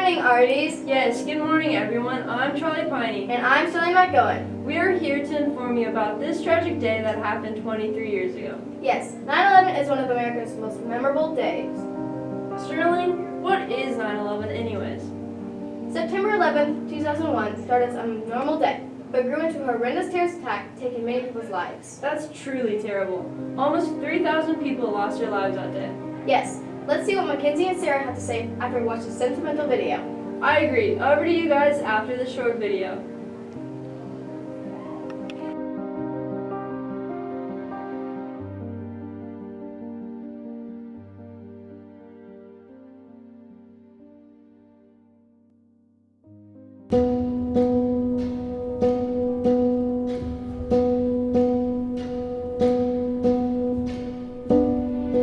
morning, Arties. Yes, good morning, everyone. I'm Charlie Piney. And I'm Sterling McGowan. We are here to inform you about this tragic day that happened 23 years ago. Yes, 9/11 is one of America's most memorable days. Sterling, what is 9/11 anyways? September 11, 2001 started as a normal day, but grew into a horrendous terrorist attack, taking many people's lives. That's truly terrible. Almost 3,000 people lost their lives that day. Yes, let's see what Mackenzie and Sarah had to say after we watched the sentimental video. I agree. Over to you guys after the short video.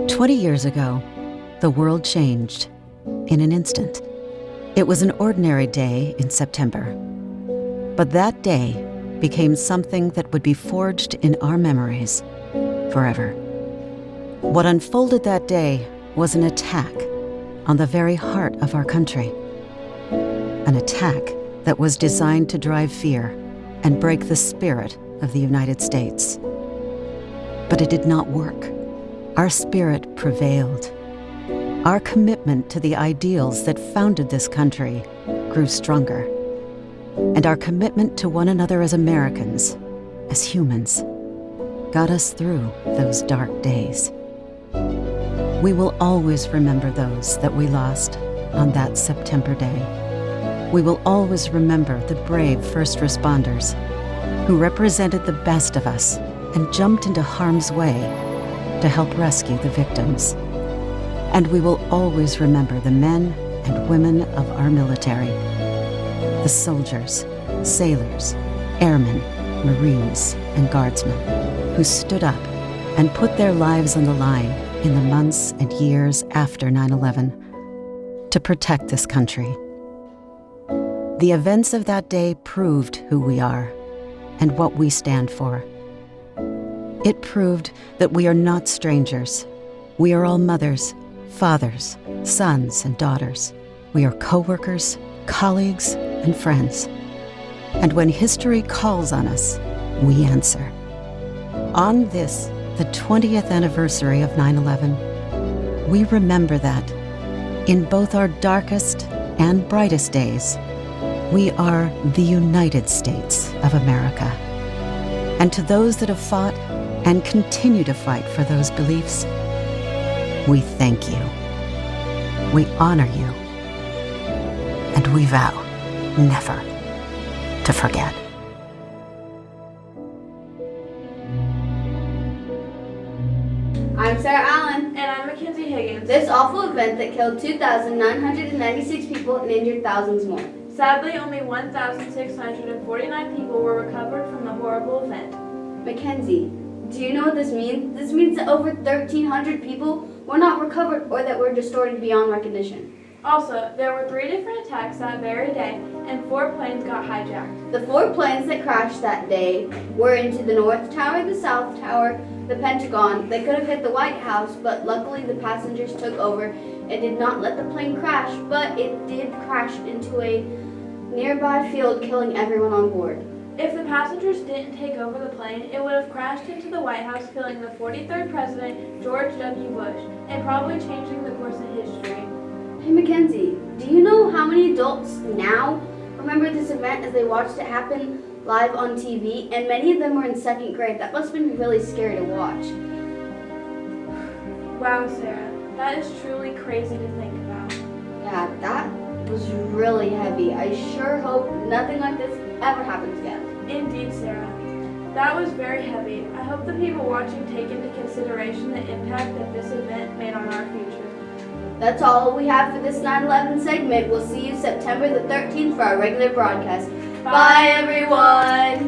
"20 years ago, the world changed in an instant. It was an ordinary day in September. But that day became something that would be forged in our memories forever. What unfolded that day was an attack on the very heart of our country. An attack that was designed to drive fear and break the spirit of the United States. But it did not work. Our spirit prevailed. Our commitment to the ideals that founded this country grew stronger. And our commitment to one another as Americans, as humans, got us through those dark days. We will always remember those that we lost on that September day. We will always remember the brave first responders who represented the best of us and jumped into harm's way to help rescue the victims. And we will always remember the men and women of our military, the soldiers, sailors, airmen, Marines, and guardsmen who stood up and put their lives on the line in the months and years after 9/11 to protect this country. The events of that day proved who we are and what we stand for. It proved that we are not strangers. We are all mothers, fathers, sons, and daughters. We are co-workers, colleagues, and friends. And when history calls on us, we answer. On this, the 20th anniversary of 9/11, we remember that in both our darkest and brightest days, we are the United States of America. And to those that have fought and continue to fight for those beliefs, we thank you. We honor you. And we vow never to forget. I'm Sarah Allen. And I'm Mackenzie Higgins. This awful event that killed 2,996 people and injured thousands more. Sadly, only 1,649 people were recovered from the horrible event. Mackenzie, do you know what this means? This means that over 1,300 people were not recovered or that were distorted beyond recognition. Also, there were 3 different attacks that very day, and 4 planes got hijacked. The 4 planes that crashed that day were into the North Tower, the South Tower, the Pentagon. They could have hit the White House, but luckily the passengers took over and did not let the plane crash, but it did crash into a nearby field, killing everyone on board. If the passengers didn't take over the plane, it would have crashed into the White House, killing the 43rd President, George W. Bush, and probably changing the course of history. Hey Mackenzie, do you know how many adults now remember this event as they watched it happen live on TV? And many of them were in 2nd grade. That must have been really scary to watch. Wow, Sarah, that is truly crazy to think about. Yeah, that was really heavy. I sure hope nothing like this ever happens again. Indeed, Sarah. That was very heavy. I hope the people watching take into consideration the impact that this event made on our future. That's all we have for this 9/11 segment. We'll see you September the 13th for our regular broadcast. Bye everyone!